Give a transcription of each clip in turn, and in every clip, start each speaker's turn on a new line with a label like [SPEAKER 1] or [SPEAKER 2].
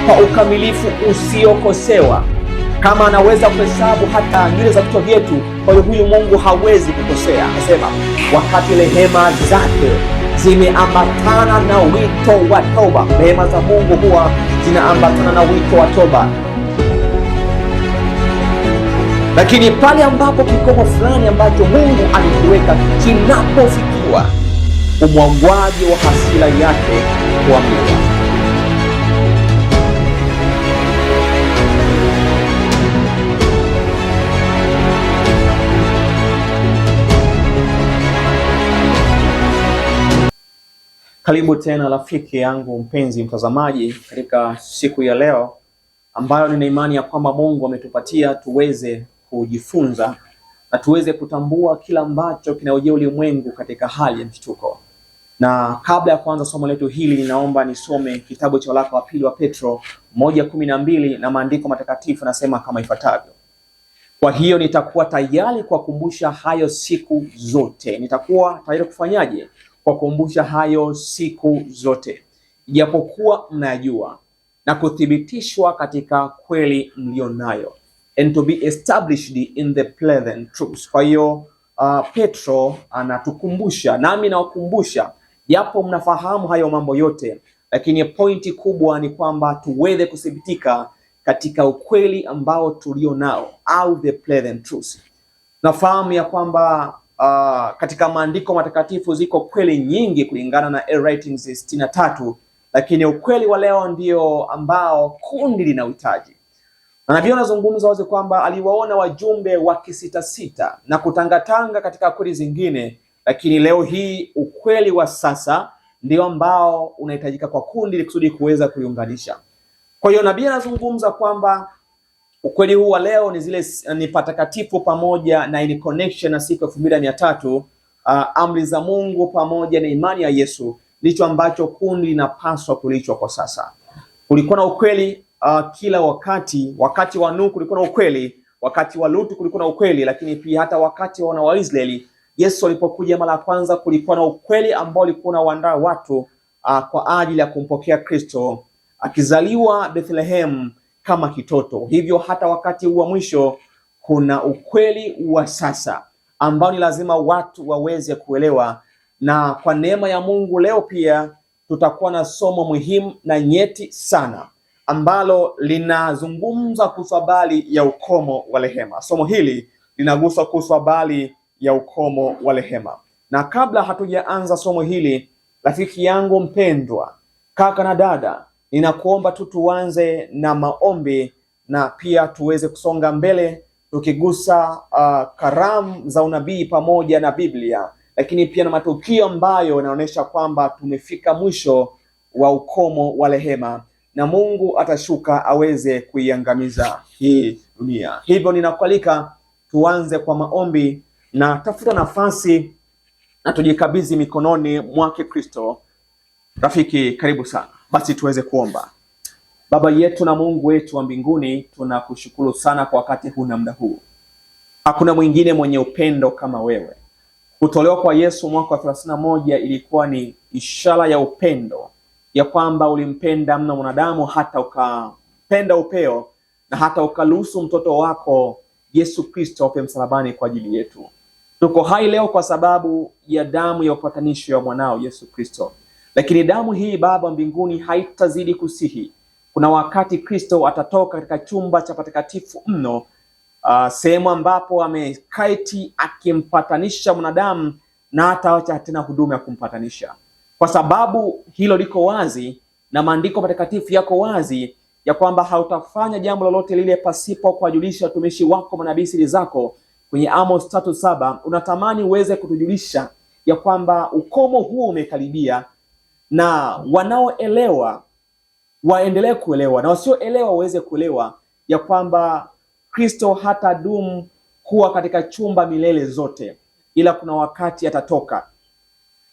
[SPEAKER 1] kwa ukamilifu usiokosewa. Kama anaweza kuhesabu hata nywele za vichwa vyetu, kwa hiyo huyu Mungu hawezi kukosea. Anasema wakati rehema zake zimeambatana na wito wa toba. Rehema za Mungu huwa zinaambatana na wito wa toba. Lakini pale ambapo kikomo fulani ambacho Mungu alikiweka kinapofikiwa, umwagwaji wa hasira yake huamriwa. Karibu tena rafiki yangu mpenzi mtazamaji, katika siku ya leo ambayo nina imani ya kwamba Mungu ametupatia tuweze kujifunza na tuweze kutambua kila ambacho kinaojia ulimwengu katika hali ya mshtuko. Na kabla ya kuanza somo letu hili, ninaomba nisome kitabu cha waraka wa pili wa Petro 1:12 na maandiko matakatifu nasema kama ifuatavyo: kwa hiyo nitakuwa tayari kuwakumbusha hayo siku zote. Nitakuwa tayari kufanyaje? Kwa kukumbusha hayo siku zote, ijapokuwa mnajua na kuthibitishwa katika kweli mlionayo, and to be established in the pleasant truth. Kwa hiyo Petro anatukumbusha, nami nawakumbusha, japo mnafahamu hayo mambo yote, lakini pointi kubwa ni kwamba tuweze kuthibitika katika ukweli ambao tulio nao, au the pleasant truth. Nafahamu ya kwamba katika maandiko matakatifu ziko kweli nyingi kulingana na writings 63, lakini ukweli wa leo ndio ambao kundi linahitaji. Na nabii anazungumza wazi kwamba aliwaona wajumbe wakisitasita na kutangatanga katika kweli zingine, lakini leo hii ukweli wa sasa ndio ambao unahitajika kwa kundi ili kusudi kuweza kuiunganisha. Kwa hiyo nabii anazungumza kwamba ukweli huu wa leo ni patakatifu pamoja na in connection na siku 2300, amri za Mungu pamoja na imani ya Yesu, ndicho ambacho kundi linapaswa kulichwa kwa sasa. Kulikuwa na ukweli kila wakati. Wakati wa Nuhu kulikuwa na ukweli, wakati wa Lutu kulikuwa na ukweli, lakini pia hata wakati wa wana wa Israeli Yesu alipokuja mara ya kwanza kulikuwa na ukweli ambao ulikuwa unawaandaa watu kwa ajili ya kumpokea Kristo akizaliwa Bethlehem kama kitoto. Hivyo hata wakati wa mwisho kuna ukweli wa sasa ambao ni lazima watu waweze kuelewa. Na kwa neema ya Mungu leo pia tutakuwa na somo muhimu na nyeti sana ambalo linazungumza kuhusu habari ya ukomo wa rehema. Somo hili linagusa kuhusu habari ya ukomo wa rehema. Na kabla hatujaanza somo hili, rafiki yangu mpendwa, kaka na dada, ninakuomba tu tuanze na maombi na pia tuweze kusonga mbele tukigusa karamu za unabii pamoja na Biblia, lakini pia na matukio ambayo yanaonyesha kwamba tumefika mwisho wa ukomo wa rehema na Mungu atashuka aweze kuiangamiza hii dunia. Hivyo ninakualika tuanze kwa maombi na tafuta nafasi na tujikabidhi mikononi mwake Kristo. Rafiki, karibu sana. Basi tuweze kuomba. Baba yetu na Mungu wetu wa mbinguni, tunakushukuru sana kwa wakati huu na muda huu. Hakuna mwingine mwenye upendo kama wewe. Kutolewa kwa Yesu mwaka wa 31 ilikuwa ni ishara ya upendo, ya kwamba ulimpenda mno mwanadamu hata ukapenda upeo na hata ukaruhusu mtoto wako Yesu Kristo afe msalabani kwa ajili yetu. Tuko hai leo kwa sababu ya damu ya upatanisho ya mwanao Yesu Kristo. Lakini damu hii Baba mbinguni haitazidi kusihi. Kuna wakati Kristo atatoka katika chumba cha patakatifu mno, sehemu ambapo amekaiti akimpatanisha mwanadamu, na hataacha tena huduma ya kumpatanisha. Kwa sababu hilo liko wazi na maandiko matakatifu yako wazi ya kwamba hautafanya jambo lolote lile pasipo kuwajulisha watumishi wako manabii siri zako. Kwenye Amos 3:7 unatamani uweze kutujulisha ya kwamba ukomo huo umekaribia, na wanaoelewa waendelee kuelewa na wasioelewa waweze kuelewa ya kwamba Kristo hatadumu kuwa katika chumba milele zote, ila kuna wakati atatoka.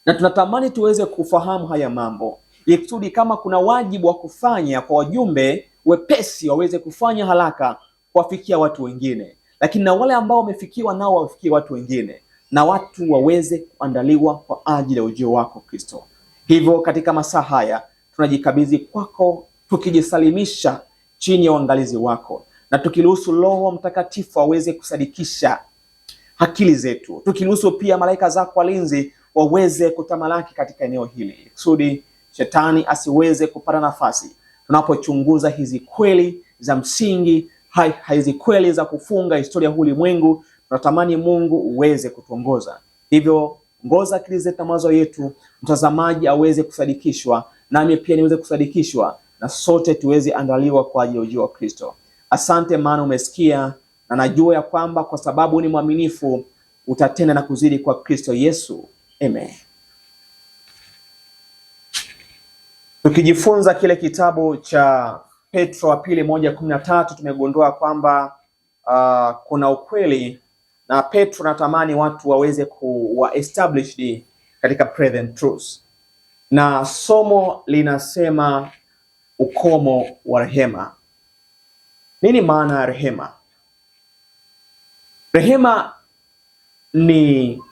[SPEAKER 1] Na tunatamani tuweze kufahamu haya mambo ili kusudi kama kuna wajibu wa kufanya kwa wajumbe wepesi waweze kufanya haraka kuwafikia watu wengine, lakini na wale ambao wamefikiwa nao wafikie watu wengine, na watu waweze kuandaliwa kwa ajili ya ujio wako Kristo. Hivyo katika masaa haya tunajikabidhi kwako, tukijisalimisha chini ya uangalizi wako, na tukiruhusu Roho Mtakatifu aweze kusadikisha akili zetu, tukiruhusu pia malaika zako walinzi waweze kutamalaki katika eneo hili, kusudi shetani asiweze kupata nafasi tunapochunguza hizi kweli za msingi, hizi kweli za kufunga historia ya ulimwengu. Tunatamani Mungu uweze kutuongoza, hivyo ongoza akili zetu na mawazo yetu, mtazamaji aweze kusadikishwa, nami pia niweze kusadikishwa, na sote tuweze andaliwa kwa ajili ya ujio wa Kristo. Asante maana umesikia, na najua ya kwamba kwa sababu ni mwaminifu utatenda na kuzidi kwa Kristo Yesu. Amen. Tukijifunza kile kitabu cha Petro wa pili 1:13 tumegundua kwamba kuna ukweli, na Petro natamani watu waweze kuwa established katika present truth, na somo linasema ukomo wa rehema. Nini maana ya rehema? Rehema ni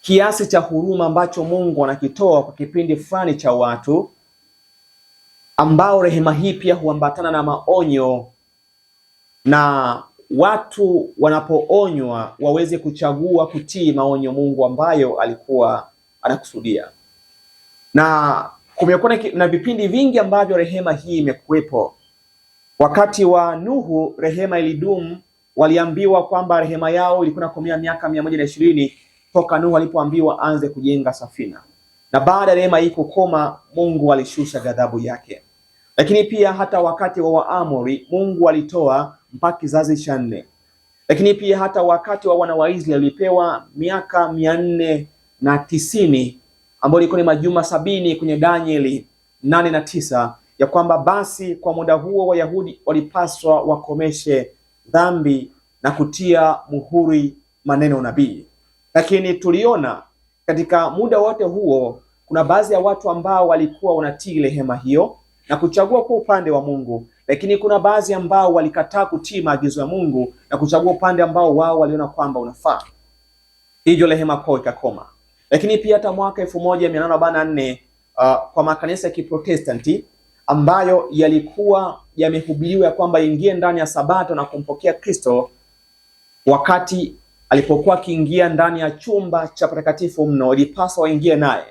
[SPEAKER 1] kiasi cha huruma ambacho Mungu anakitoa kwa kipindi fulani cha watu, ambao rehema hii pia huambatana na maonyo, na watu wanapoonywa waweze kuchagua kutii maonyo Mungu ambayo alikuwa anakusudia. Na kumekuwa na vipindi vingi ambavyo rehema hii imekuwepo. Wakati wa Nuhu rehema ilidumu, waliambiwa kwamba rehema yao ilikuwa inakomea miaka 120 toka Nuhu alipoambiwa anze kujenga safina. Na baada ya rehema hii kukoma, Mungu alishusha ghadhabu yake. Lakini pia hata wakati wa Waamori Mungu alitoa mpaka kizazi cha 4. Lakini pia hata wakati wa wana wa Israeli walipewa miaka 490 ambayo ilikuwa ni majuma 70 kwenye Danieli 8:9, ya kwamba basi kwa muda huo Wayahudi walipaswa wakomeshe dhambi na kutia muhuri maneno nabii. Lakini tuliona katika muda wote huo kuna baadhi ya watu ambao walikuwa wanatii rehema hiyo na kuchagua kwa upande wa Mungu, lakini kuna baadhi ambao walikataa kutii maagizo ya Mungu na kuchagua upande ambao wao waliona kwamba unafaa. Hivyo rehema kwao ikakoma. Lakini pia hata mwaka 1844 kwa makanisa ya Kiprotestanti ambayo yalikuwa yamehubiriwa ya kwamba ingie ndani ya Sabato na kumpokea Kristo, wakati alipokuwa akiingia ndani ya chumba cha patakatifu mno ilipaswa waingie naye,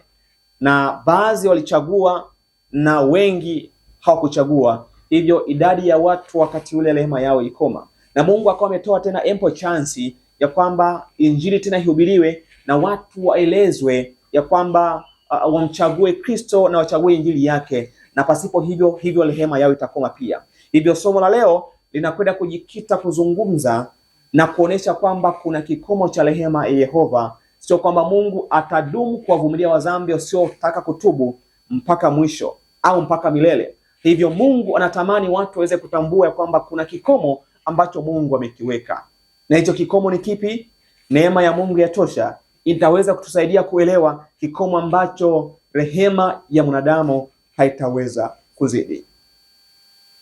[SPEAKER 1] na baadhi walichagua na wengi hawakuchagua. Hivyo idadi ya watu wakati ule rehema yao ilikoma, na Mungu akawa ametoa tena ample chance ya kwamba injili tena ihubiriwe na watu waelezwe ya kwamba wamchague Kristo na wachague injili yake, na pasipo hivyo rehema yao itakoma pia. Hivyo somo la leo linakwenda kujikita kuzungumza na kuonesha kwamba kuna kikomo cha rehema ya Yehova, sio kwamba Mungu atadumu kuwavumilia wazambi wasiotaka kutubu mpaka mwisho au mpaka milele. Hivyo Mungu anatamani watu waweze kutambua ya kwamba kuna kikomo ambacho Mungu amekiweka. Na hicho kikomo ni kipi? Neema ya Mungu yatosha itaweza kutusaidia kuelewa kikomo ambacho rehema ya mwanadamu haitaweza kuzidi.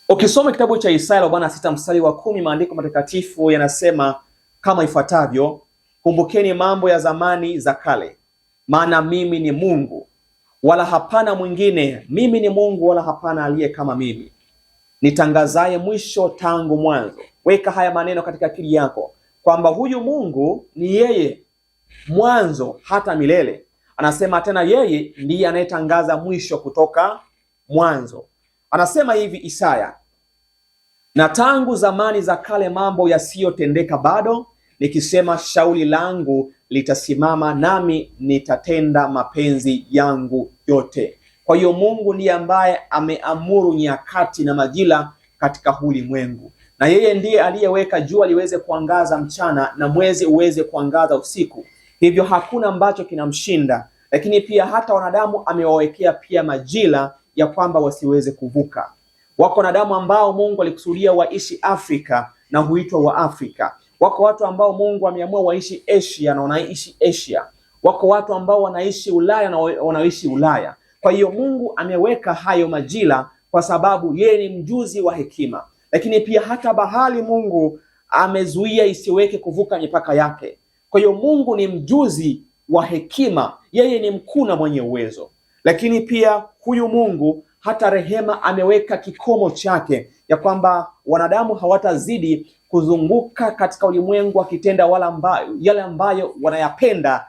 [SPEAKER 1] Ukisoma kitabu cha Isaya 46 mstari wa 10, maandiko matakatifu yanasema kama ifuatavyo: kumbukeni mambo ya zamani za kale, maana mimi ni Mungu wala hapana mwingine, mimi ni Mungu wala hapana aliye kama mimi, nitangazaye mwisho tangu mwanzo. Weka haya maneno katika akili yako kwamba huyu Mungu ni yeye mwanzo hata milele. Anasema tena yeye ndiye anayetangaza mwisho kutoka mwanzo. Anasema hivi Isaya: na tangu zamani za kale mambo yasiyotendeka bado, nikisema shauri langu litasimama, nami nitatenda mapenzi yangu yote. Kwa hiyo Mungu ndiye ambaye ameamuru nyakati na majira katika ulimwengu, na yeye ndiye aliyeweka jua liweze kuangaza mchana na mwezi uweze kuangaza usiku. Hivyo hakuna ambacho kinamshinda. Lakini pia hata wanadamu amewawekea pia majira ya kwamba wasiweze kuvuka. Wako wanadamu ambao Mungu alikusudia waishi Afrika na huitwa wa Afrika. Wako watu ambao Mungu ameamua waishi Asia na wanaishi Asia. Wako watu ambao wanaishi Ulaya na wanaishi Ulaya. Kwa hiyo Mungu ameweka hayo majira kwa sababu yeye ni mjuzi wa hekima. Lakini pia hata bahari Mungu amezuia isiweke kuvuka mipaka yake. Kwa hiyo Mungu ni mjuzi wa hekima, yeye ni mkuu na mwenye uwezo. Lakini pia huyu Mungu hata rehema ameweka kikomo chake, ya kwamba wanadamu hawatazidi kuzunguka katika ulimwengu wakitenda yale ambayo wanayapenda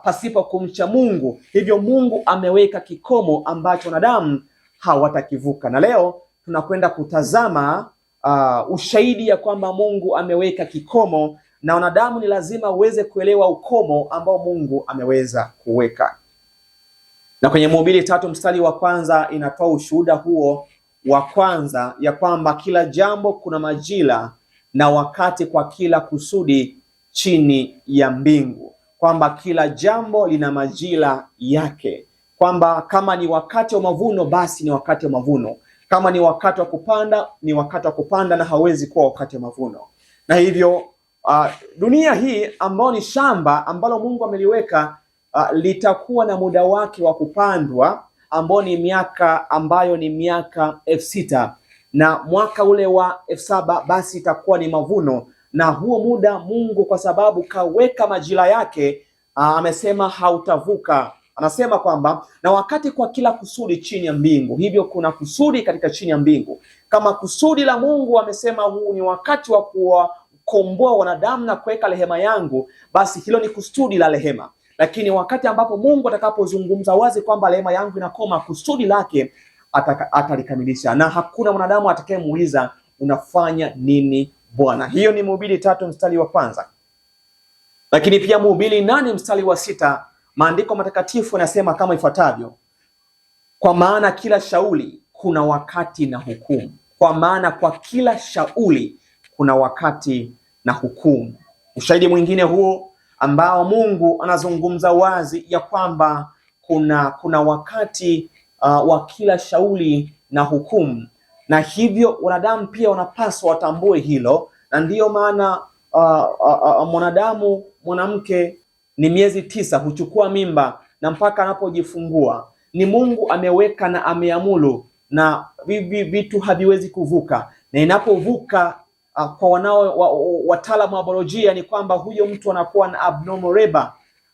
[SPEAKER 1] pasipo kumcha Mungu. Hivyo Mungu ameweka kikomo ambacho wanadamu hawatakivuka. Na leo tunakwenda kutazama ushahidi ya kwamba Mungu ameweka kikomo, na wanadamu ni lazima uweze kuelewa ukomo ambao Mungu ameweza kuweka. Na kwenye Mhubiri 3 mstari wa kwanza inatoa ushuhuda huo wa kwanza, ya kwamba kila jambo kuna majira na wakati kwa kila kusudi chini ya mbingu, kwamba kila jambo lina majira yake, kwamba kama ni wakati wa mavuno basi ni wakati wa mavuno, kama ni wakati wa kupanda ni wakati wa kupanda, na hawezi kuwa wakati wa mavuno. Na hivyo dunia hii ambayo ni shamba ambalo Mungu ameliweka litakuwa na muda wake wa kupandwa, ambao ni miaka 6,000, na mwaka ule wa 7,000 basi itakuwa ni mavuno. Na huo muda Mungu, kwa sababu kaweka majira yake, amesema hautavuka. Anasema kwamba na wakati kwa kila kusudi chini ya mbingu. Hivyo kuna kusudi katika chini ya mbingu. Kama kusudi la Mungu amesema huu ni wakati wa kuwakomboa wanadamu na kuweka rehema yangu, basi hilo ni kusudi la rehema. Lakini wakati ambapo Mungu atakapozungumza wazi kwamba rehema yangu inakoma, kusudi lake atalikamilisha, na hakuna mwanadamu atakayemuuliza unafanya nini Bwana. Hiyo ni Mhubiri 3 mstari wa kwanza. Lakini pia Mhubiri 8 mstari wa 6, maandiko matakatifu yanasema kama ifuatavyo: kwa maana kila shauri kuna wakati na hukumu. Kwa maana kwa kila shauri kuna wakati na hukumu. Ushahidi mwingine huo ambao Mungu anazungumza wazi ya kwamba kuna wakati wa kila shauri na hukumu, na hivyo wanadamu pia wanapaswa watambue hilo. Na ndiyo maana mwanamke ni miezi 9 huchukua mimba na mpaka anapojifungua ni Mungu ameweka na ameamuru, na vitu haviwezi kuvuka. Na inapovuka kwa wataalamu wa biolojia ni kwamba huyo mtu anakuwa na abnormal labor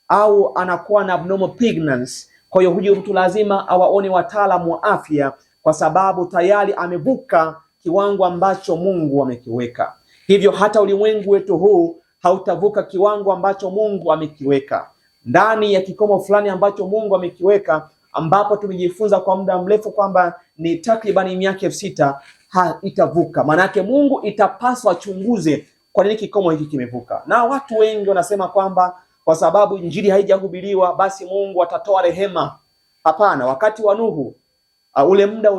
[SPEAKER 1] au anakuwa na abnormal pregnancy. Kwa hiyo huyo mtu lazima awaone wataalamu wa afya, kwa sababu tayari amevuka kiwango ambacho Mungu amekiweka. Hivyo hata ulimwengu wetu huu hautavuka kiwango ambacho Mungu amekiweka, ndani ya kikomo fulani ambacho Mungu amekiweka, ambapo tumejifunza kwa muda mrefu kwamba ni takribani miaka 6,000 itavuka. Maanake Mungu itapaswa achunguze kwa nini kikomo hiki kimevuka. Na watu wengi wanasema kwamba kwa sababu injili haijahubiriwa basi Mungu atatoa rehema. Hapana, wakati wa Nuhu ule muda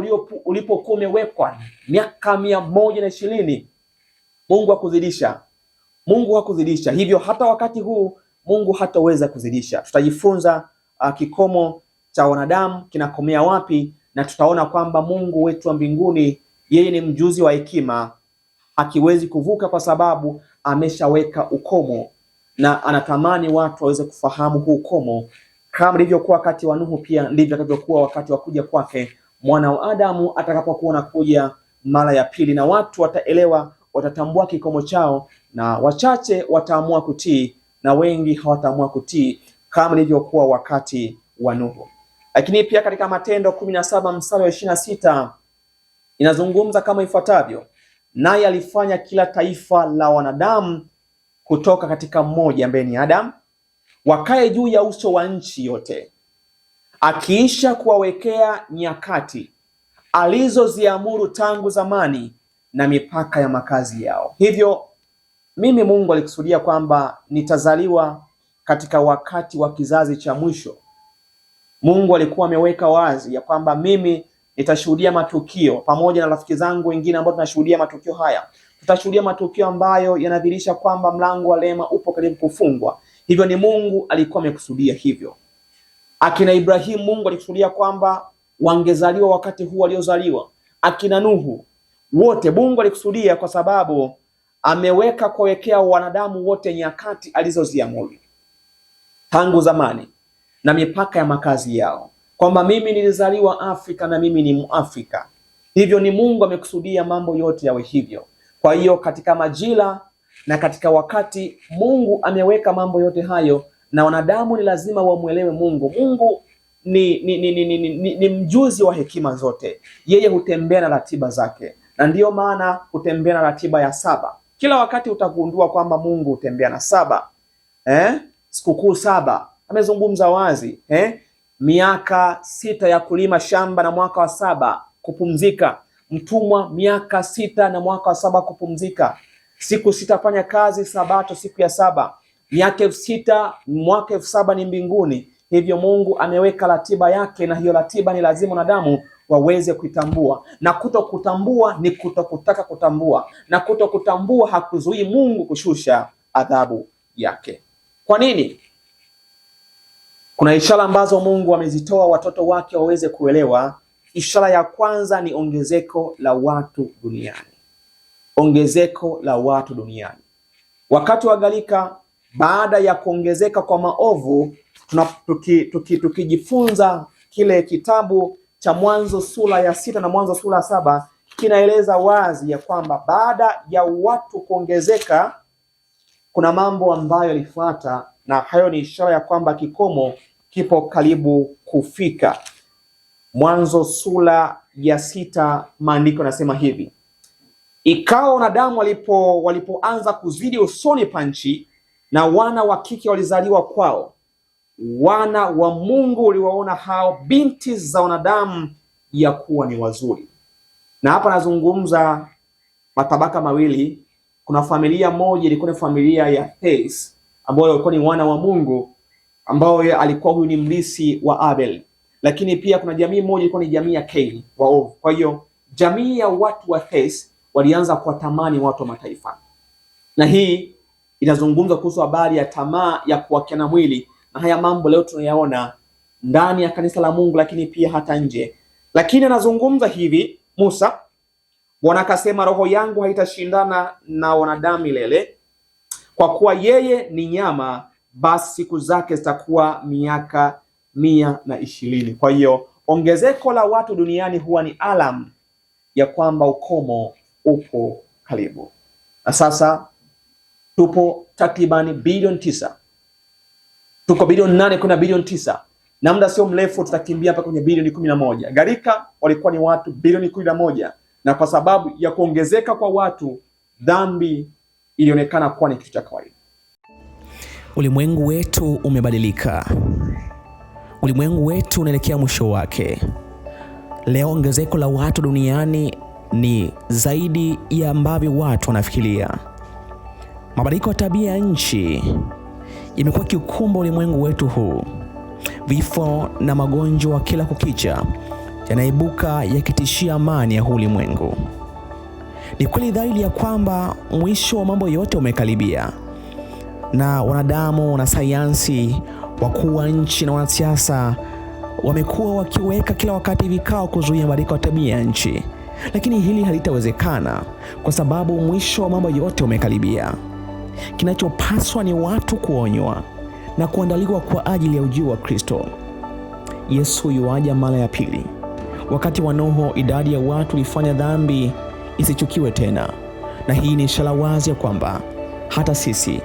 [SPEAKER 1] ulipokuwa umewekwa miaka 120, Mungu hakuzidisha. Hivyo hata wakati huu Mungu hataweza kuzidisha. Tutajifunza kikomo cha wanadamu kinakomea wapi, na tutaona kwamba Mungu wetu wa mbinguni yeye ni mjuzi wa hekima, hakiwezi kuvuka kwa sababu ameshaweka ukomo, na anatamani watu waweze kufahamu huu ukomo. Kama ilivyokuwa wakati wa Nuhu, pia ndivyo itakavyokuwa wakati wa kuja kwake mwana wa Adamu atakapokuwa anakuja mara ya pili, na watu wataelewa, watatambua kikomo chao, na wachache wataamua kutii na wengi hawataamua kutii, kama ilivyokuwa wakati wa Nuhu. Lakini pia katika Matendo 17 mstari wa 26 inazungumza kama ifuatavyo: naye alifanya kila taifa la wanadamu kutoka katika mmoja ambaye ni Adam, wakae juu ya uso wa nchi yote, akiisha kuwawekea nyakati alizoziamuru tangu zamani na mipaka ya makazi yao. Hivyo Mungu alikusudia kwamba nitazaliwa katika wakati wa kizazi cha mwisho. Mungu alikuwa ameweka wazi ya kwamba mimi nitashuhudia matukio pamoja na rafiki zangu wengine ambao tunashuhudia matukio haya. Tutashuhudia matukio ambayo yanadhihirisha kwamba mlango wa rehema upo karibu kufungwa. Hivyo ni Mungu alikuwa amekusudia hivyo. Akina Ibrahimu Mungu alikusudia kwamba wangezaliwa wakati huu waliozaliwa. Akina Nuhu wote Mungu alikusudia, kwa sababu ameweka kuwekea wanadamu wote nyakati alizoziamuru tangu zamani na mipaka ya makazi yao, kwamba mimi nilizaliwa Afrika na mimi ni Muafrika. Hivyo ni Mungu amekusudia mambo yote yawe hivyo. Kwa hiyo katika majira na katika wakati Mungu ameweka mambo yote hayo, na wanadamu ni lazima wamuelewe Mungu. Mungu ni mjuzi wa hekima zote. Yeye hutembea na ratiba zake, na ndiyo maana hutembea na ratiba ya saba. Kila wakati utagundua kwamba Mungu hutembea na saba. Sikukuu saba amezungumza wazi. Miaka 6 ya kulima shamba na mwaka wa 7 kupumzika. Mtumwa miaka 6 na mwaka wa 7 kupumzika. Siku 6 fanya kazi, sabato siku ya 7. Miaka 6, mwaka 7 ni mbinguni. Hivyo Mungu ameweka ratiba yake, na hiyo ratiba ni lazima wanadamu waweze kuitambua. Na kutokutambua ni kutokutaka kutambua, na kutokutambua hakuzuii Mungu kushusha adhabu yake. Kwa nini? Kuna ishara ambazo Mungu amezitoa watoto wake waweze kuelewa. Ishara ya kwanza ni ongezeko la watu duniani. Ongezeko la watu duniani. Wakati wa gharika, baada ya kuongezeka kwa maovu, tukijifunza kile kitabu cha Mwanzo sura ya 6 na Mwanzo sura ya 7, kinaeleza wazi ya kwamba baada ya watu kuongezeka kuna mambo ambayo yalifuata, na hayo ni ishara ya kwamba kikomo kipo karibu kufika. Mwanzo sura ya 6, maandiko yanasema hivi: ikawa wanadamu walipoanza kuzidi usoni pa nchi, na wana wa kike walizaliwa kwao, wana wa Mungu waliwaona hao binti za wanadamu ya kuwa ni wazuri. Na hapa nazungumza matabaka mawili. Kuna familia moja ilikuwa ni familia ya Hes, ambao walikuwa ni wana wa Mungu, ambao alikuwa huyu ni mlisi wa Abel. Lakini pia kuna jamii moja ilikuwa ni jamii ya Kaini waovu. Kwa hiyo jamii ya watu wa Hes walianza kuwatamani watu wa mataifa, na hii inazungumza kuhusu habari ya tamaa ya kuwakiana mwili. Na haya mambo leo tunayaona ndani ya kanisa la Mungu, lakini pia hata nje. Lakini anazungumza hivi Musa: Bwana akasema, roho yangu haitashindana na wanadamu milele, kwa kuwa yeye ni nyama, basi siku zake zitakuwa miaka 120. Kwa hiyo ongezeko la watu duniani huwa ni alamu ya kwamba ukomo upo karibu. Na sasa tupo takribani bilioni 9. Tuko bilioni 8 kuna bilioni 9. Na muda sio mrefu tutakimbia hapa kwenye bilioni 11. Gharika walikuwa ni watu bilioni 11, na kwa sababu ya kuongezeka kwa watu, dhambi ilionekana kuwa ni kitu cha kawaida.
[SPEAKER 2] Ulimwengu wetu umebadilika. Ulimwengu wetu unaelekea mwisho wake. Leo ongezeko la watu duniani ni zaidi ya ambavyo watu wanafikiria. Mabadiliko ya tabia ya nchi imekuwa kikumba ulimwengu wetu huu. Vifo na magonjwa kila kukicha yanaibuka yakitishia amani ya ulimwengu. Ni kweli dhahiri ya kwamba mwisho wa mambo yote umekaribia, na wanadamu na sayansi, wakuu wa nchi na wanasiasa wamekuwa wakiweka kila wakati vikao kuzuia mabadiliko ya tabia ya nchi. Lakini hili halitawezekana kwa sababu mwisho wa mambo yote umekaribia. Kinachopaswa ni watu kuonywa na kuandaliwa kwa ajili ya ujio wa Kristo. Yesu yuaja mara ya pili. Wakati wa Nuhu, idadi ya watu ilifanya dhambi isichukiwe tena, na hii ni ishara wazi ya kwamba hata sisi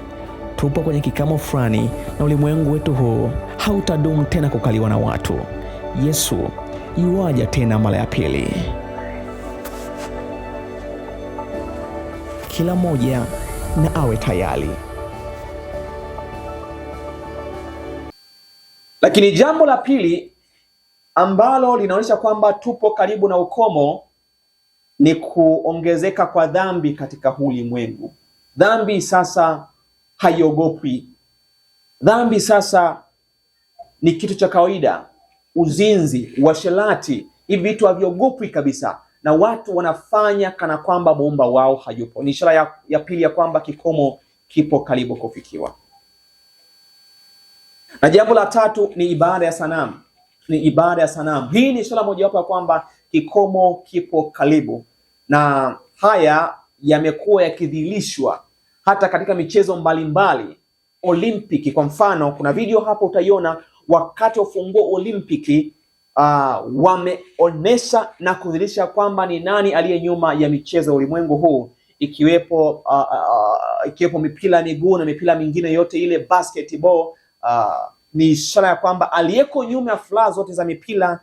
[SPEAKER 2] tupo kwenye kikamo fulani, na ulimwengu wetu huu hautadumu tena kukaliwa na watu. Yesu yuaja tena mara ya pili. Kila mmoja na awe tayari.
[SPEAKER 1] Lakini jambo la pili ambalo linaonyesha kwamba tupo karibu na ukomo ni kuongezeka kwa dhambi katika ulimwengu. Dhambi sasa haiogopi. Dhambi sasa ni kitu cha kawaida. Uzinzi, uasherati, hivi vitu haviogopi kabisa, na watu wanafanya kana kwamba muumba wao hayupo. Ni ishara ya pili ya kwamba kikomo kipo karibu kufikiwa. Na jambo la tatu ni ibada ya sanamu. Hii ni ishara mojawapo ya kwamba kikomo kipo karibu, na haya yamekuwa yakidhihirishwa hata katika michezo mbalimbali. Olimpiki kwa mfano, kuna video hapo utaiona wakati wa ufunguo Olimpiki, wameonesha na kudhihirisha kwamba ni nani aliye nyuma ya michezo ya ulimwengu huu, ikiwepo mipira ya miguu na mipira mingine yote ile, basketball, ni ishara ya kwamba aliyeko nyuma ya furaha zote za mipira,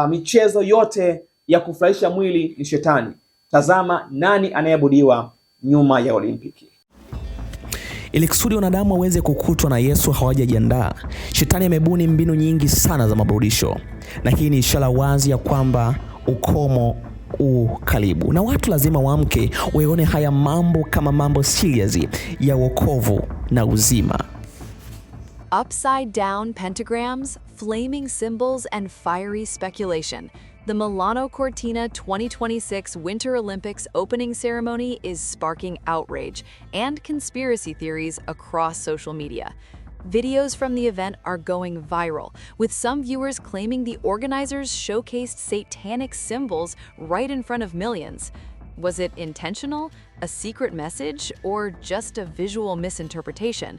[SPEAKER 1] michezo yote ya kufurahisha mwili ni Shetani. Tazama nani anayeabudiwa nyuma ya Olimpiki.
[SPEAKER 2] Ili kusudi wanadamu waweze kukutwa na Yesu hawajajiandaa, Shetani amebuni mbinu nyingi sana za maburudisho, na hii ni ishara wazi ya kwamba ukomo karibu, na watu lazima waamke waone haya mambo kama mambo serious ya wokovu na uzima.
[SPEAKER 3] Upside down pentagrams, flaming symbols, and fiery speculation. The Milano Cortina 2026 Winter Olympics opening ceremony is sparking outrage and conspiracy theories across social media. Videos from the event are going viral, with some viewers claiming the organizers showcased satanic symbols right in front of millions. Was it intentional, a secret message, or just a visual misinterpretation?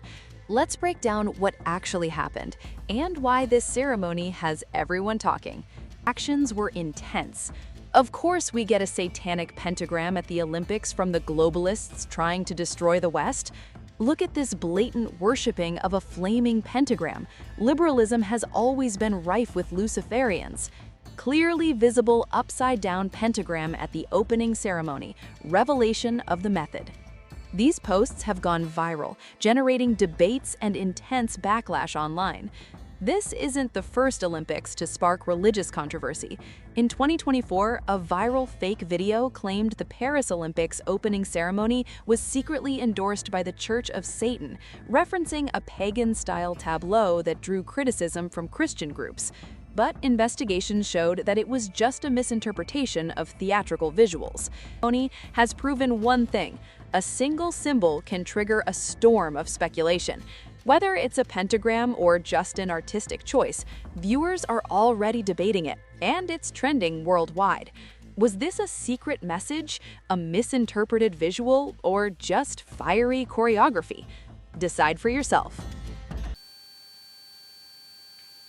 [SPEAKER 3] Let's break down what actually happened and why this ceremony has everyone talking. Actions were intense. Of course, we get a satanic pentagram at the Olympics from the globalists trying to destroy the West. Look at this blatant worshipping of a flaming pentagram. Liberalism has always been rife with Luciferians. Clearly visible upside-down pentagram at the opening ceremony, revelation of the method. These posts have gone viral, generating debates and intense backlash online. This isn't the first Olympics to spark religious controversy. In 2024, a viral fake video claimed the Paris Olympics opening ceremony was secretly endorsed by the Church of Satan, referencing a pagan-style tableau that drew criticism from Christian groups. But investigations showed that it was just a misinterpretation of theatrical visuals. Ceremony has proven one thing: a single symbol can trigger a storm of speculation. Whether it's a pentagram or just an artistic choice, viewers are already debating it, and it's trending worldwide. Was this a secret message, a misinterpreted visual, or just fiery choreography? Decide for yourself.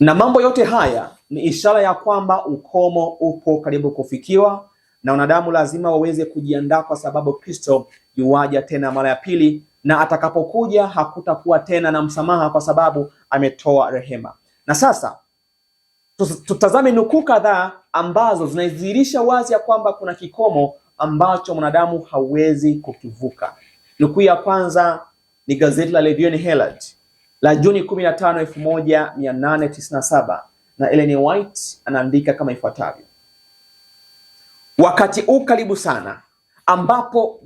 [SPEAKER 1] Na mambo yote haya ni ishara ya kwamba ukomo upo karibu kufikiwa, na wanadamu lazima waweze kujiandaa, kwa sababu Kristo yuaja tena mara ya pili, na atakapokuja hakutakuwa tena na msamaha, kwa sababu ametoa rehema. Na sasa tutazame nukuu kadhaa ambazo zinadhihirisha wazi ya kwamba kuna kikomo ambacho mwanadamu hawezi kukivuka. Nukuu ya kwanza ni gazeti la Levian Herald la Juni 15, 1897, na Ellen White anaandika kama ifuatavyo: wakati karibu sana ambapo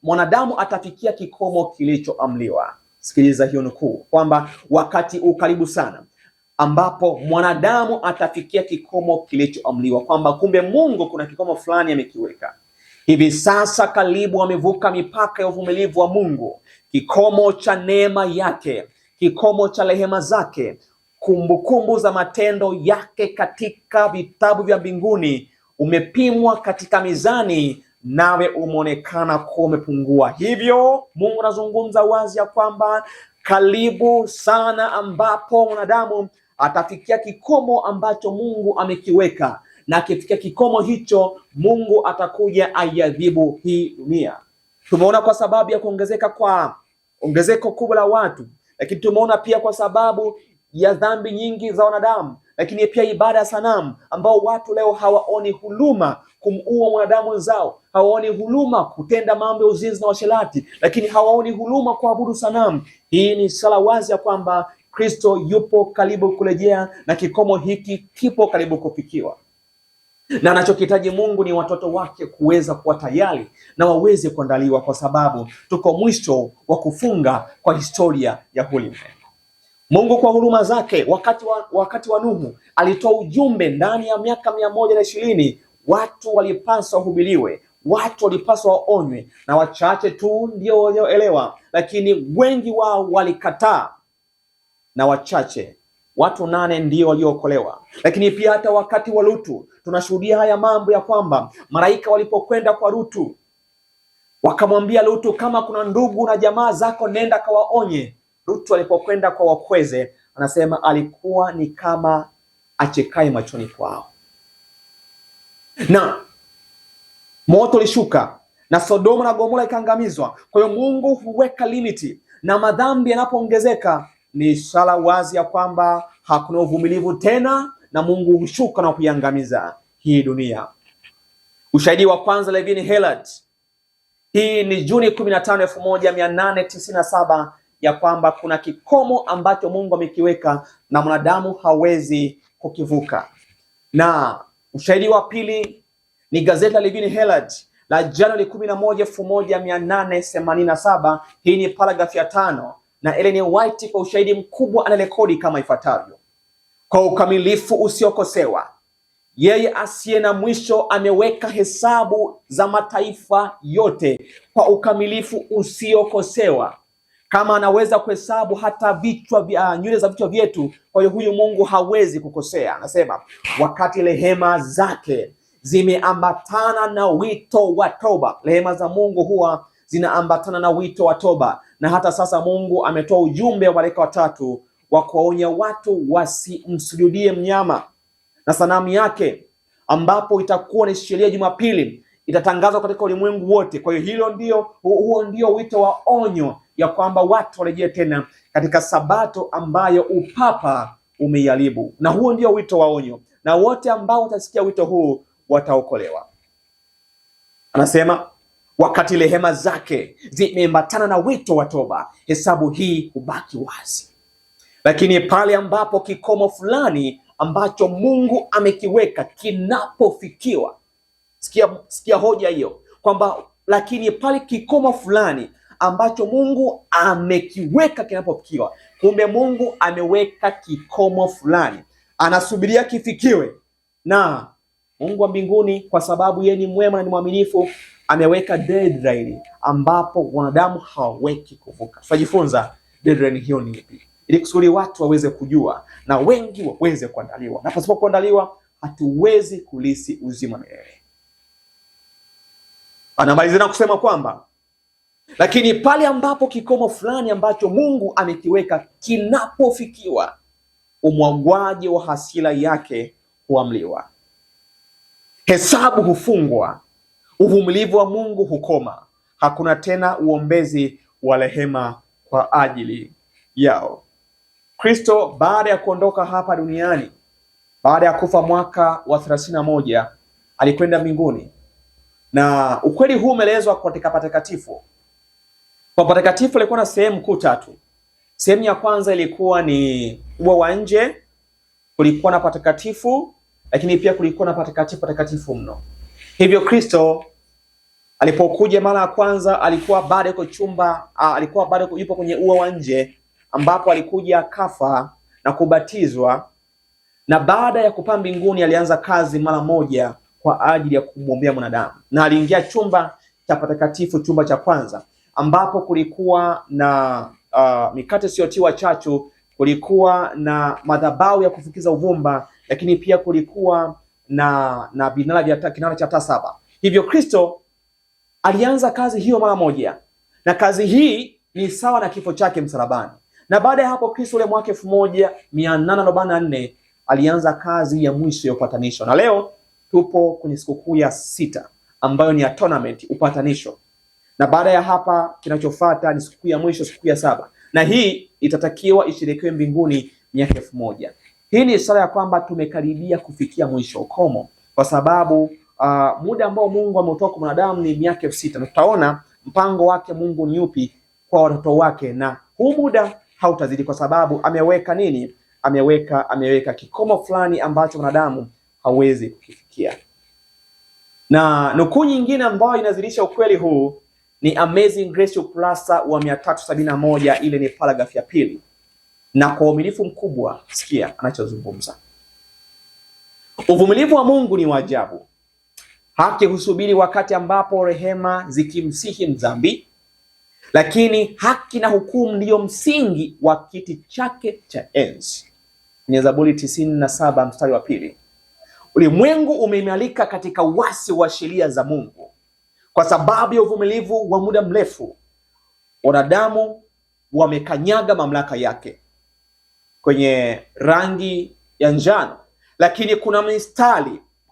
[SPEAKER 1] mwanadamu atafikia kikomo kilichoamliwa. Sikiliza hiyo nukuu, kwamba wakati karibu sana ambapo mwanadamu atafikia kikomo kilichoamliwa, kwamba kumbe Mungu kuna kikomo fulani amekiweka. Hivi sasa karibu amevuka mipaka ya uvumilivu wa Mungu, kikomo cha neema yake, kikomo cha rehema zake. Kumbukumbu za matendo yake katika vitabu vya mbinguni umepimwa katika mizani, nawe umeonekana kuwa umepungua. Hivyo Mungu anazungumza wazi ya kwamba karibu sana ambapo mwanadamu atafikia kikomo ambacho Mungu amekiweka, na akifikia kikomo hicho Mungu atakuja aiadhibu hii dunia. Tumeona kwa sababu ya ongezeko kubwa la watu, lakini tumeona pia kwa sababu ya dhambi nyingi za wanadamu, lakini pia ibada ya sanamu, ambao watu leo hawaoni huluma kumuua mwanadamu zao, hawaoni huluma kutenda mambo ya uzinzi na washerati, lakini hawaoni huluma kuabudu sanamu. Hii ni ishara wazi ya kwamba Kristo yupo karibu kurejea, na kikomo hiki kipo karibu kufikiwa. Na anachokitaji Mungu ni watoto wake kuweza kuwa tayari na waweze kuandaliwa, kwa sababu tuko mwisho wa kufunga kwa historia ya ulimwengu. Mungu kwa huruma zake wakati wa Nuhu alitoa ujumbe ndani ya miaka 120. Watu walipaswa wahubiriwe, watu walipaswa waonywe, na wachache tu ndio walioelewa, lakini wengi wao walikataa, na wachache, watu 8 ndio waliookolewa. Lakini pia hata wakati wa Lutu tunashuhudia haya mambo ya kwamba malaika walipokwenda kwa Lutu wakamwambia Lutu, kama kuna ndugu na jamaa zako nenda kawaonye. Lutu alipokwenda kwa wakweze, anasema alikuwa ni kama achekaye machoni kwao. Na moto ulishuka na Sodoma na Gomora ikaangamizwa. Kwa hiyo Mungu huweka limiti, na madhambi yanapoongezeka ni ishara wazi ya kwamba hakuna uvumilivu tena na Mungu hushuka na kuiangamiza hii dunia. Ushahidi wa kwanza, Levin Hillard. Hii ni Juni 15, 1897 ya kwamba kuna kikomo ambacho Mungu amekiweka na mwanadamu hawezi kukivuka. Na ushahidi wa pili ni gazeti la Levin Hillard la Januari 11, 1887. Hii ni paragraph ya 5 na Ellen White kwa ushahidi mkubwa anarekodi kama ifuatavyo: kwa ukamilifu usiokosewa, yeye asiye na mwisho ameweka hesabu za mataifa yote kwa ukamilifu usiokosewa. Kama anaweza kuhesabu hata nywele za vichwa vyetu, kwa hiyo huyu Mungu hawezi kukosea. Anasema wakati rehema zake zimeambatana na wito wa toba. Rehema za Mungu huwa zinaambatana na wito wa toba, na hata sasa Mungu ametoa ujumbe wa malaika watatu wa kuwaonya watu wasimsujudie mnyama na sanamu yake, ambapo itakuwa ni sheria Jumapili, itatangazwa katika ulimwengu wote. Kwa hiyo huo ndio wito wa onyo ya kwamba watu warejee tena katika sabato ambayo upapa umeiharibu, na huo ndio wito wa onyo, na wote ambao watasikia wito huu wataokolewa. Anasema wakati rehema zake zimeambatana na wito wa toba, hesabu hii hubaki wazi. Lakini pale ambapo kikomo fulani ambacho Mungu amekiweka kinapofikiwa, sikia hoja hiyo kwamba lakini pale kikomo fulani ambacho Mungu amekiweka kinapofikiwa, kumbe Mungu ameweka kikomo fulani, anasubiria kifikiwe. Na Mungu wa mbinguni, kwa sababu yeye ni mwema na ni mwaminifu, ameweka deadline ambapo wanadamu hawaweki kuvuka. Tutajifunza deadline hiyo ni ipi, ili kusudi watu waweze kujua na wengi waweze kuandaliwa, na pasipo kuandaliwa hatuwezi kulisi uzima milele. Anamalizia na kusema kwamba lakini pale ambapo kikomo fulani ambacho Mungu amekiweka kinapofikiwa, umwagwaji wa hasira yake huamliwa, hesabu hufungwa, uvumilivu wa Mungu hukoma, hakuna tena uombezi wa rehema kwa ajili yao. Kristo baada ya kuondoka hapa duniani, baada ya kufa mwaka wa 31, alikwenda mbinguni, na ukweli huu umeelezwa katika patakatifu. Kwa patakatifu ilikuwa na sehemu kuu tatu. Sehemu ya kwanza ilikuwa ni ua wa nje, kulikuwa na patakatifu, lakini pia kulikuwa na patakatifu mno. Hivyo Kristo alipokuja mara ya kwanza alikuwa bado yupo kwenye ua wa nje, ambapo alikuja akafa na kubatizwa, na baada ya kupaa mbinguni alianza kazi mara moja kwa ajili ya kumwombea mwanadamu, na aliingia chumba cha patakatifu, chumba cha kwanza, ambapo kulikuwa na mikate isiyotiwa chachu, kulikuwa na madhabahu ya kufukiza uvumba, lakini pia kulikuwa na kinara cha taa 7. Hivyo Kristo alianza kazi hiyo mara moja, na kazi hii ni sawa na kifo chake msalabani. Na baada ya hapo Kristo ule mwaka 1844 alianza kazi ya mwisho ya upatanisho, na leo tupo kwenye sikukuu ya 6 ambayo ni atonement, upatanisho. Na baada ya hapa kinachofuata ni sikukuu ya mwisho, sikukuu ya 7, na hii itatakiwa isherekewe mbinguni miaka 1000. Hii ni ishara ya kwamba tumekaribia kufikia mwisho, ukomo, kwa sababu muda ambao Mungu ameutoa kwa mwanadamu ni miaka 6000, na tutaona mpango wake Mungu ni upi kwa watoto wake, na huu muda hautazidi, kwa sababu ameweka nini? Ameweka kikomo fulani ambacho mwanadamu hawezi kukifikia. Na nukuu nyingine ambayo inazidisha ukweli huu ni Amazing Grace ukurasa wa 371, ile ni paragraph ya 2. Na kwa uaminifu mkubwa sikia anachozungumza: uvumilivu wa Mungu ni wa ajabu. Haki husubiri wakati ambapo rehema zikimsihi mdhambi, lakini haki na hukumu ndiyo msingi wa kiti chake cha enzi. Ni Zaburi 97 mstari wa 2. Ulimwengu umeimarika katika uasi wa sheria za Mungu. Kwa sababu ya uvumilivu wa muda mrefu, wanadamu wamekanyaga mamlaka yake. Kwenye rangi ya njano, lakini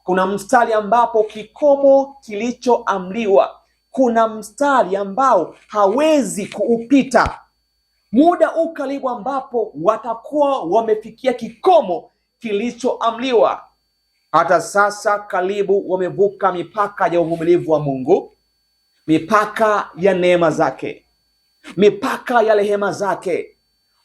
[SPEAKER 1] kuna mstari ambapo kikomo kilichoamriwa, kuna mstari ambao hawezi kuupita. Muda ukaribu ambapo watakuwa wamefikia kikomo kilichoamliwa. Hata sasa karibu wamevuka mipaka ya uvumilivu wa Mungu, mipaka ya neema zake, mipaka ya rehema zake.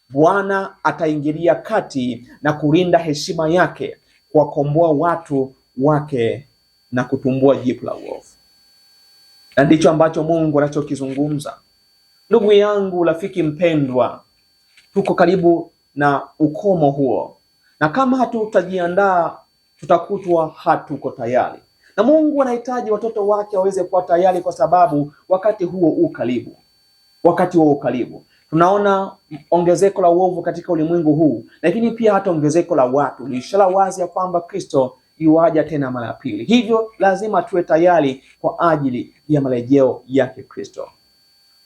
[SPEAKER 1] Bwana ataingilia kati na kulinda heshima yake, kuwakomboa watu wake na kutumbua jipu la uovu. Na ndicho ambacho Mungu anachokizungumza. Ndugu yangu, rafiki mpendwa, tuko karibu na ukomo huo, na kama hatutajiandaa tutakutwa hatuko tayari. Na Mungu anahitaji watoto wake waweze kuwa tayari, kwa sababu wakati huo ukaribu. Wakati huo ukaribu. Tunaona ongezeko la uovu katika ulimwengu huu, lakini pia hata ongezeko la watu. Ni ishara wazi ya kwamba Kristo yuaja tena mara ya pili. Hivyo lazima tuwe tayari kwa ajili ya marejeo yake Kristo.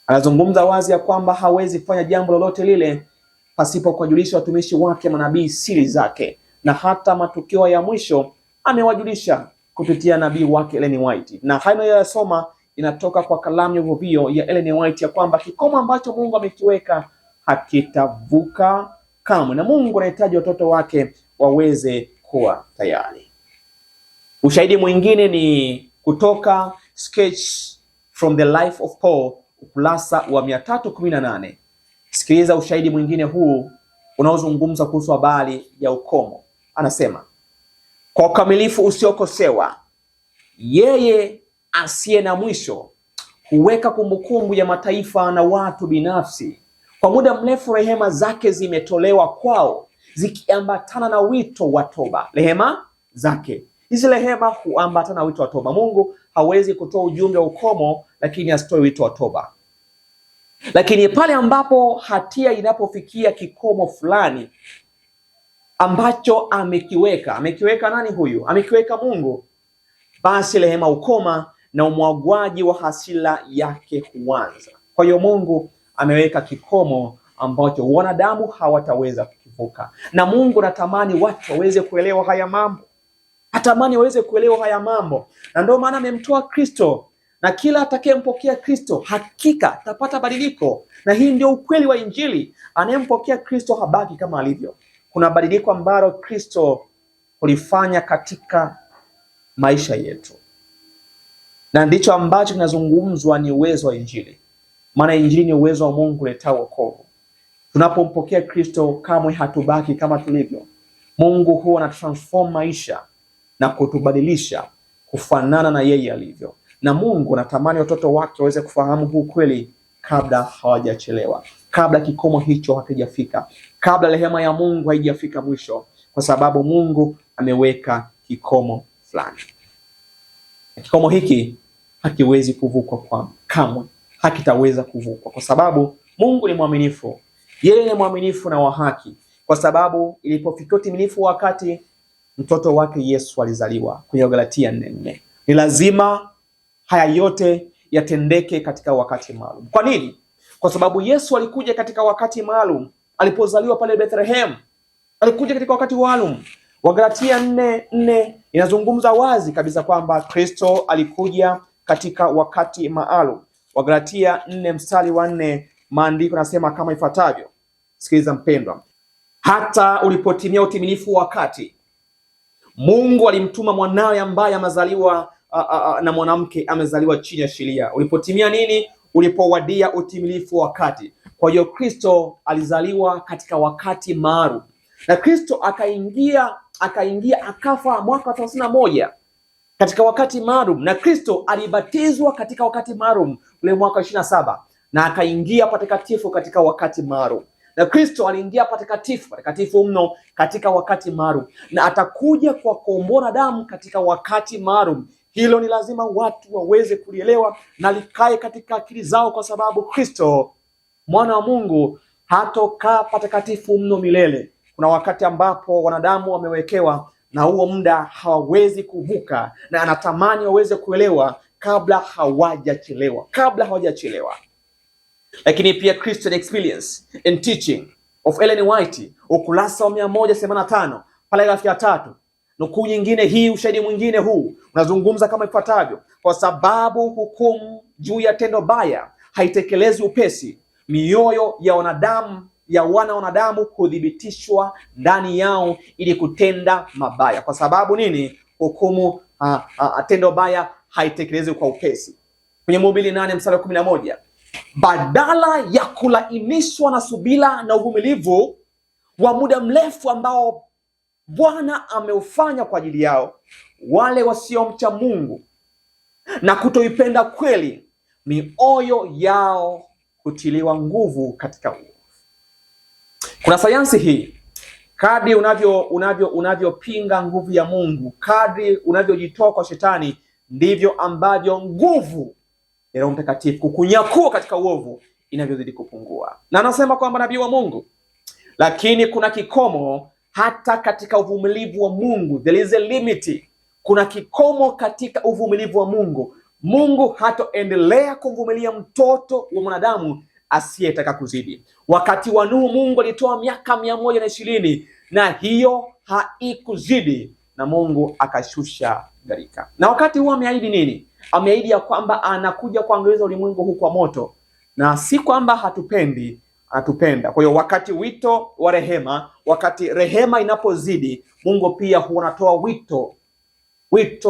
[SPEAKER 1] Anazungumza wazi ya kwamba hawezi kufanya jambo lolote lile pasipo kuwajulisha watumishi wake manabii siri zake, na hata matukio ya mwisho amewajulisha kupitia nabii wake Ellen White. Na hayo yanayosoma inatoka kwa kalamu ya uvuvio ya Ellen White ya kwamba kikomo ambacho Mungu amekiweka hakitavuka kamwe, na Mungu anahitaji watoto wake waweze kuwa tayari. Ushahidi mwingine ni kutoka Sketch from the Life of Paul, ukurasa wa 318. Sikiliza ushahidi mwingine huu unaozungumza kuhusu habari ya ukomo. Anasema, kwa ukamilifu usiokosewa, yeye asiye na mwisho huweka kumbukumbu ya mataifa na watu binafsi. Kwa muda mrefu rehema zake zimetolewa kwao, zikiambatana na wito wa toba. Rehema zake, hizi rehema huambatana na wito wa toba. Mungu hawezi kutoa ujumbe wa ukomo lakini asitoe wito wa toba. Lakini pale ambapo hatia inapofikia kikomo fulani ambacho amekiweka nani huyu? Amekiweka Mungu. Basi rehema ukoma na umwagwaji wa hasira yake huanza. Kwa hiyo Mungu ameweka kikomo ambacho wanadamu hawataweza kukivuka. Na Mungu anatamani watu waweze kuelewa haya mambo. Atamani waweze kuelewa haya mambo. Na ndio maana amemtoa Kristo. Na kila atakayempokea Kristo hakika atapata badiliko. Na hii ndio ukweli wa Injili. Anayempokea Kristo habaki kama alivyo. Kuna badiliko ambalo Kristo hulifanya katika maisha yetu. Na ndicho ambacho kinazungumzwa ni uwezo wa Injili. Maana Injili ni uwezo wa Mungu kuleta wokovu. Tunapompokea Kristo kamwe hatubaki kama tulivyo. Mungu huwa anatransform maisha na kutubadilisha kufanana na yeye alivyo. Na Mungu anatamani watoto wake waweze kufahamu huu kweli kabla hawajachelewa. Kabla kikomo hicho hakijafika. Kabla rehema ya Mungu haijafika mwisho. Kwa sababu Mungu ameweka kikomo fulani. Kikomo hiki hakiwezi kuvukwa kwa kamwe. Hakitaweza kuvukwa kwa sababu Mungu ni mwaminifu. Yeye ni mwaminifu na wa haki. Kwa sababu ilipofikia utimilifu wakati mtoto wake Yesu alizaliwa kwenye Galatia 4:4. Ni lazima haya yote yatendeke katika wakati maalum. Kwa nini? Kwa sababu Yesu alikuja katika wakati maalum. Alipozaliwa pale Bethlehem, alikuja katika wakati maalum. Wagalatia 4:4 inazungumza wazi kabisa kwamba Kristo alikuja katika wakati maalum. Wagalatia 4:4 maandiko yanasema kama ifuatavyo. Sikiliza mpendwa. Hata ulipotimia utimilifu wakati, Mungu alimtuma mwanawe ambaye amezaliwa na mwanamke, amezaliwa chini ya sheria. Ulipotimia nini? Ulipowadia utimilifu wakati. Kwa hiyo Kristo alizaliwa katika wakati maalum. Na Kristo akaingia akafa mwaka 31 katika wakati maalum. Na Kristo alibatizwa katika wakati maalum ule mwaka 27 na akaingia patakatifu katika wakati maalum. Na Kristo aliingia patakatifu mno katika wakati maalum, na atakuja kwa kuombora damu katika wakati maalum. Hilo ni lazima watu waweze kulielewa na likae katika akili zao, kwa sababu Kristo mwana wa Mungu hatokaa patakatifu mno milele. Kuna wakati ambapo wanadamu wamewekewa na huo muda hawawezi kuvuka, na anatamani waweze kuelewa kabla hawajachelewa. Lakini pia Christian Experience and Teaching of Ellen White, ukurasa wa 185, paragrafu ya 3. Nukuu nyingine hii, ushahidi mwingine huu unazungumza kama ifuatavyo: kwa sababu hukumu juu ya tendo baya haitekelezi upesi, mioyo ya wanadamu wanadamu kudhibitishwa ndani yao ili kutenda mabaya. Kwa sababu nini? Hukumu tendo baya haitekelezwi kwa upesi. Kwenye Mhubiri 8 mstari wa 11, badala ya kulainishwa na subira na uvumilivu wa muda mrefu ambao Bwana ameufanya kwa ajili yao, wale wasiomcha Mungu na kutoipenda kweli, mioyo yao hutiliwa nguvu katika uovu. Kuna sayansi hii, kadri unavyopinga nguvu ya Mungu, kadri unavyojitoa kwa shetani, ndivyo ambavyo nguvu ya Roho Mtakatifu kukunyakua katika uovu inavyozidi kupungua. Na anasema kwamba nabii wa Mungu, lakini kuna kikomo hata katika uvumilivu wa Mungu. There is a limit. Kuna kikomo katika uvumilivu wa Mungu. Mungu hataendelea kumvumilia mtoto wa mwanadamu asiyetaka kuzidi. Wakati wa Nuhu Mungu alitoa miaka 120 na hiyo haikuzidi, na Mungu akashusha gharika. Na wakati huo ameahidi nini? Ameahidi ya kwamba anakuja kuangamiza ulimwengu huu kwa moto, na si kwamba hatupendi, anatupenda. Kwa hiyo wakati wito wa rehema, wakati rehema inapozidi, Mungu pia huwa anatoa wito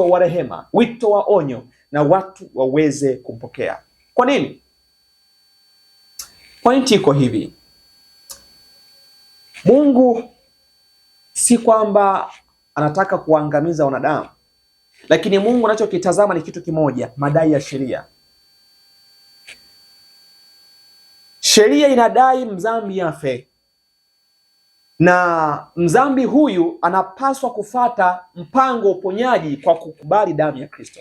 [SPEAKER 1] wa rehema, wito wa onyo, na watu waweze kumpokea. Kwa nini? Pointi iko hivi. Mungu si kwamba anataka kuangamiza wanadamu, lakini Mungu anachokitazama ni kitu kimoja, madai ya sheria. Sheria inadai mdhambi afe, na mdhambi huyu anapaswa kufata mpango wa uponyaji kwa kukubali damu ya Kristo.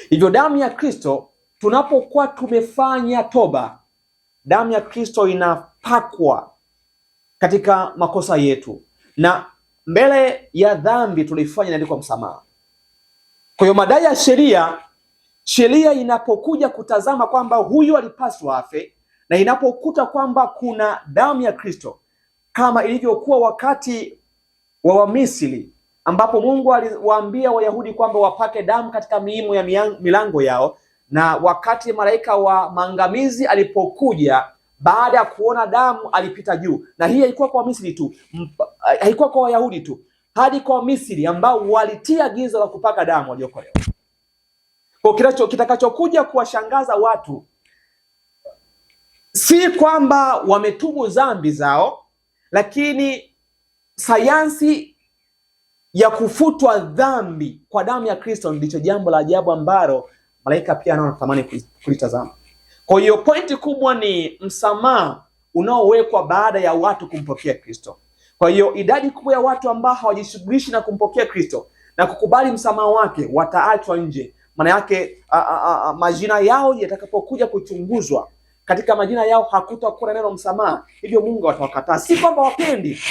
[SPEAKER 1] Hivyo damu ya Kristo, tunapokuwa tumefanya toba, damu ya Kristo inapakwa katika makosa yetu, na mbele ya dhambi tulifanya inaandikwa msamaha. Kwa hiyo madai ya sheria inapokuja kutazama kwamba huyu alipaswa afe, na inapokuta kwamba kuna damu ya Kristo, kama ilivyokuwa wakati wa Wamisri ambapo Mungu aliwaambia Wayahudi kwamba wapake damu katika miimo ya milango yao, na wakati malaika wa maangamizi alipokuja, baada ya kuona damu alipita juu. Na hii haikuwa kwa Misri tu, haikuwa kwa Wayahudi tu, hadi kwa Misri ambao walitia agizo la kupaka damu waliokolewa. Kwa kitakachokuja kuwashangaza watu si kwamba wametubu dhambi zao, lakini sayansi ya kufutwa dhambi kwa damu ya Kristo ndicho jambo la ajabu ambalo malaika pia wanatamani kulitazama. Kwa hiyo pointi kubwa ni msamaha unaowekwa baada ya watu kumpokea Kristo. Kwa hiyo idadi kubwa ya watu ambao hawajishughulishi na kumpokea Kristo na kukubali msamaha wake wataachwa nje. Maana yake majina yao yatakapokuja kuchunguzwa, katika majina yao hakutakuwa na neno msamaha. Hivyo Mungu atawakataa. Si kwamba wapendi,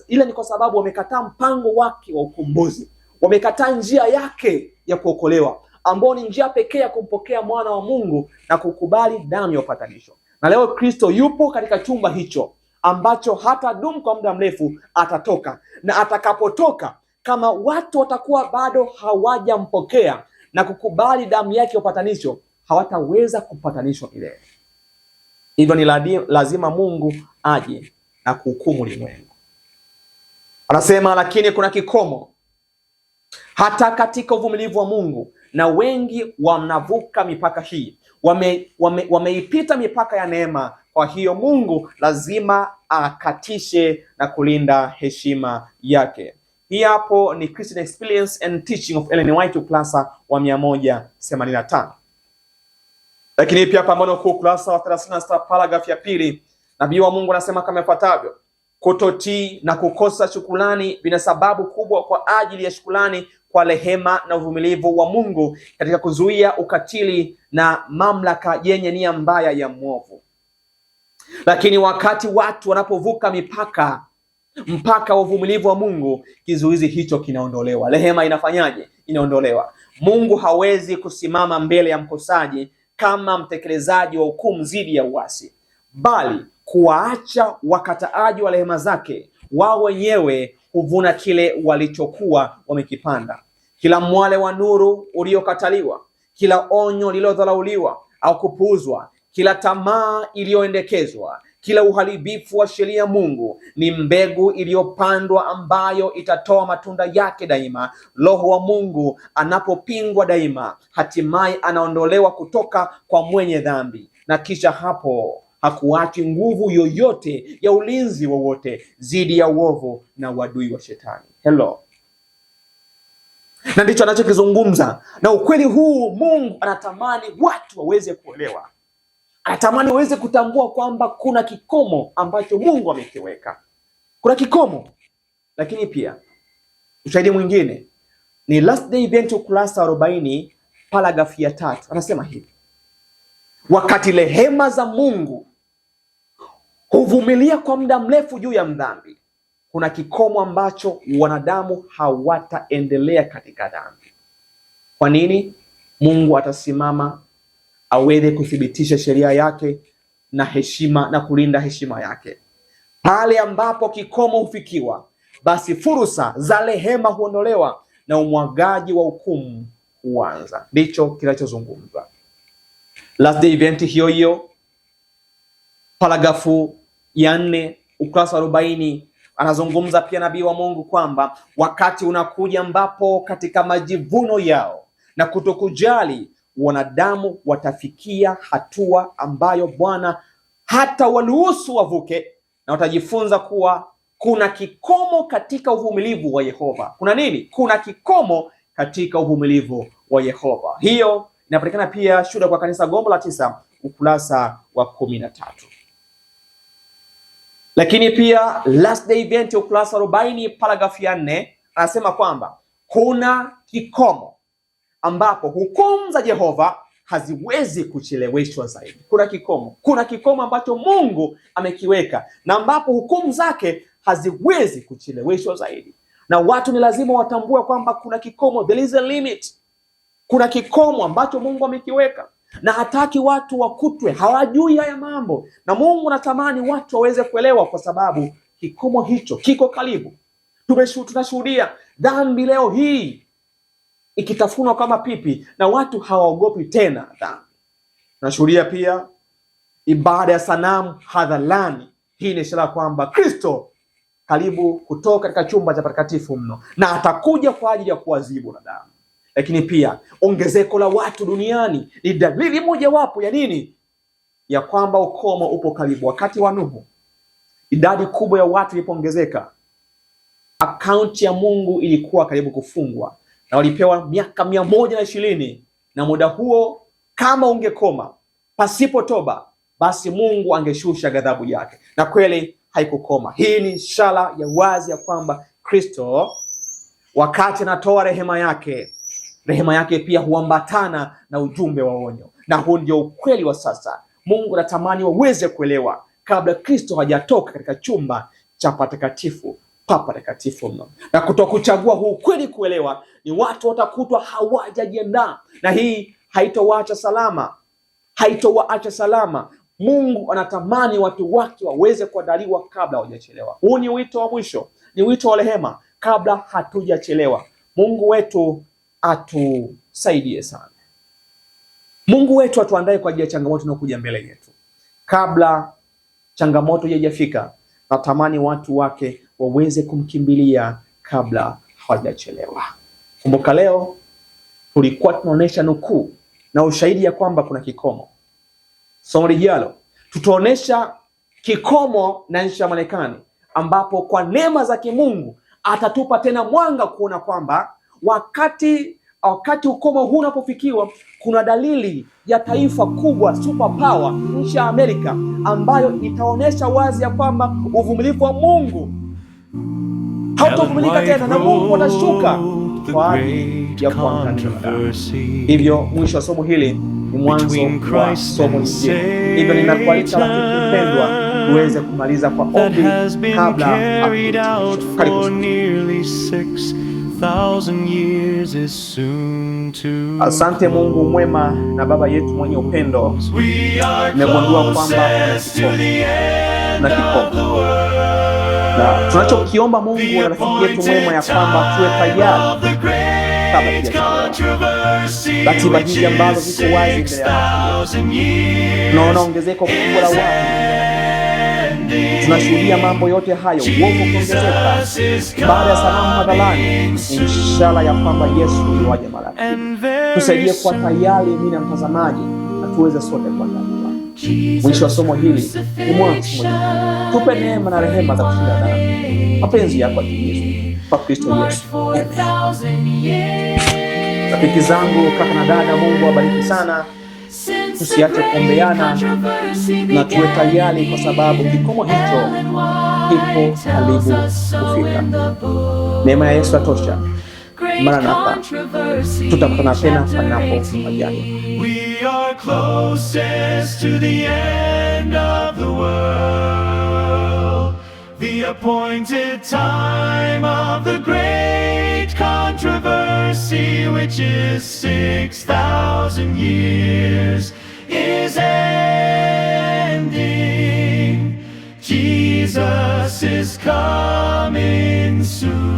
[SPEAKER 1] ile ni kwa sababu wamekataa mpango wake wa ukombozi. Wamekataa njia yake ya kuokolewa, ambao ni njia pekee ya kumpokea mwana wa Mungu na kukubali damu ya upatanisho. Na leo Kristo yupo katika chumba hicho ambacho hatadumu kwa muda mrefu, atatoka. Na atakapotoka, kama watu watakuwa bado hawajampokea na kukubali damu yake ya upatanisho, hawataweza kupatanishwa milele. Hivyo ni lazima Mungu aje na kuhukumu ulimwengu. Anasema lakini kuna kikomo hata katika uvumilivu wa Mungu, na wengi wanavuka mipaka hii, wameipita mipaka ya neema. Kwa hiyo Mungu lazima akatishe na kulinda heshima yake. Hii hapo ni Christian Experience and Teaching of Ellen White, ukurasa wa 185. Lakini pia Pambano Kuu, ukurasa wa 36, paragraph ya pili, nabii wa Mungu anasema kama ifuatavyo: kutotii na kukosa shukrani vina sababu kubwa kwa ajili ya shukrani kwa rehema na uvumilivu wa Mungu katika kuzuia ukatili na mamlaka yenye nia mbaya ya mwovu. Lakini wakati watu wanapovuka mpaka wa uvumilivu wa Mungu, kizuizi hicho kinaondolewa. Rehema inafanyaje? Inaondolewa. Mungu hawezi kusimama mbele ya mkosaji kama mtekelezaji wa hukumu dhidi ya uasi, bali kuwaacha wakataaji wa rehema zake wao wenyewe huvuna kile walichokuwa wamekipanda. Kila mwale wa nuru uliokataliwa, kila onyo lililodharauliwa au kupuuzwa, kila tamaa iliyoendekezwa, kila uharibifu wa sheria ya Mungu ni mbegu iliyopandwa ambayo itatoa matunda yake daima. Roho wa Mungu anapopingwa daima, hatimaye anaondolewa kutoka kwa mwenye dhambi, na kisha hapo hakuachi nguvu yoyote ya ulinzi wowote dhidi ya uovu na uadui wa shetani. Hello. Na ndicho anachokizungumza, na ukweli huu Mungu anatamani watu waweze kuelewa. Anatamani waweze kutambua kwamba kuna kikomo ambacho Mungu amekiweka. Kuna kikomo. Lakini pia ushahidi mwingine ni Last Day Event ukurasa 40 paragrafu ya 3. Anasema hivi: wakati rehema za Mungu huvumilia kwa muda mrefu juu ya mdhambi, kuna kikomo ambacho wanadamu hawataendelea katika dhambi. Kwa nini? Mungu atasimama aweze kuthibitisha sheria yake na heshima na kulinda heshima yake. Pale ambapo kikomo hufikiwa, basi fursa za rehema huondolewa na umwagaji wa hukumu huanza. Ndicho kinachozungumzwa Last Day Event hiyo hiyo paragrafu ya 4 ukurasa 40. Anazungumza pia nabii wa Mungu kwamba wakati unakuja ambapo katika majivuno yao na kutokujali wanadamu watafikia hatua ambayo Bwana hata waruhusu wavuke, na watajifunza kuwa kuna kikomo katika uvumilivu wa Yehova. Kuna nini? Kuna kikomo katika uvumilivu wa Yehova. Hiyo inapatikana pia Shuhuda kwa Kanisa gombo la 9 ukurasa wa 13. Lakini pia Last Day Event ukurasa 40 paragrafu ya 4 anasema kwamba kuna kikomo ambapo hukumu za Yehova haziwezi kucheleweshwa zaidi. Kuna kikomo ambacho Mungu amekiweka na ambapo hukumu zake haziwezi kucheleweshwa zaidi. Na watu ni lazima watambue kwamba kuna kikomo, there is a limit. Kuna kikomo ambacho Mungu amekiweka na hataki watu wakutwe hawajui haya mambo, na Mungu anatamani watu waweze kuelewa, kwa sababu kikomo hicho kiko karibu. Tunashuhudia dhambi leo hii ikitafunwa kama pipi na watu hawaogopi tena dhambi. Tunashuhudia pia ibada ya sanamu hadharani. Hii ni ishara kwamba Kristo karibu kutoka katika chumba cha patakatifu mno na atakuja kwa ajili ya kuadhibu wanadamu. Lakini pia ongezeko la watu duniani ni dalili mojawapo ya nini? Ya kwamba ukomo upo karibu. Wakati wa Nuhu, idadi kubwa ya watu ilipoongezeka, akaunti ya Mungu ilikuwa karibu kufungwa na walipewa miaka 120, na muda huo kama ungekoma pasipo toba, basi Mungu angeshusha ghadhabu yake, na kweli haikukoma. Hii ni ishara ya wazi ya kwamba Kristo wakati anatoa rehema yake pia huambatana na ujumbe wa onyo, na huu ndio ukweli wa sasa. Mungu anatamani waweze kuelewa kabla Kristo hajatoka katika chumba cha patakatifu patakatifu mno. Na kutokuchagua huu kweli kuelewa, ni watu watakutwa hawajajiandaa, na hii haitowaacha salama. Mungu anatamani watu wake waweze kuandaliwa kabla hawajachelewa. Huu ni wito wa mwisho, ni wito wa rehema kabla hatujachelewa. Mungu wetu atusaidie sana. Mungu wetu atuandae kwa ajili ya changamoto inayokuja mbele yetu. Kabla changamoto haijafika, natamani watu wake waweze kumkimbilia kabla hawajachelewa. Kumbuka leo tulikuwa tunaonesha nukuu na ushahidi ya kwamba kuna kikomo. Somo lijalo tutaonesha kikomo na nchi ya Marekani, ambapo kwa neema za Kimungu atatupa tena mwanga kuona kwamba wakati ukomo huu unapofikiwa, kuna dalili ya taifa kubwa, super power, nchi ya Amerika, ambayo itaonesha wazi ya kwamba uvumilivu wa Mungu hautovumilika tena, na Mungu atashuka kwa ajili ya kuangamiza. Hivyo mwisho wa somo hili ni mwanzo wa somo lingine. Hivyo ninakualika rafiki mpendwa, tuweze kumaliza kwa ombi kabla karibu. Asante Mungu mwema na Baba yetu mwenye upendo, nimegundua kwamba kuna kikomo, na tunachokiomba Mungu na rafiki yetu mwema ya kwamba tuwe tayari kabla tujachelewa. Ratiba hizi ambazo ziko wazi mbele ya macho yetu, tunaona ongezeko kubwa la watu. Tunashuhudia mambo yote hayo, uovu kuongezeka. Baada ya sanamu hadharani, ni ishara ya kwamba Yesu yuaja mara pili. Tusaidie kuwa tayari, mimi na mtazamaji, na tuweze sote kuwa tayari. Mwisho wa somo hili ni mwanzo. Tupe neema na rehema za kushinda dhambi. Mapenzi yako yatimizwe kwa Kristo Yesu. Rafiki zangu, kaka na dada, Mungu awabariki sana. Tusiache kuombeana na tuwe tayari, kwa sababu kikomo hicho kipo karibu kufika. Neema ya Yesu atosha. Maranatha, tutakutana tena panapo majaliwa. We are closest to the end of the world, the appointed time of the great controversy, which is 6,000 years, is ending. Jesus is coming soon.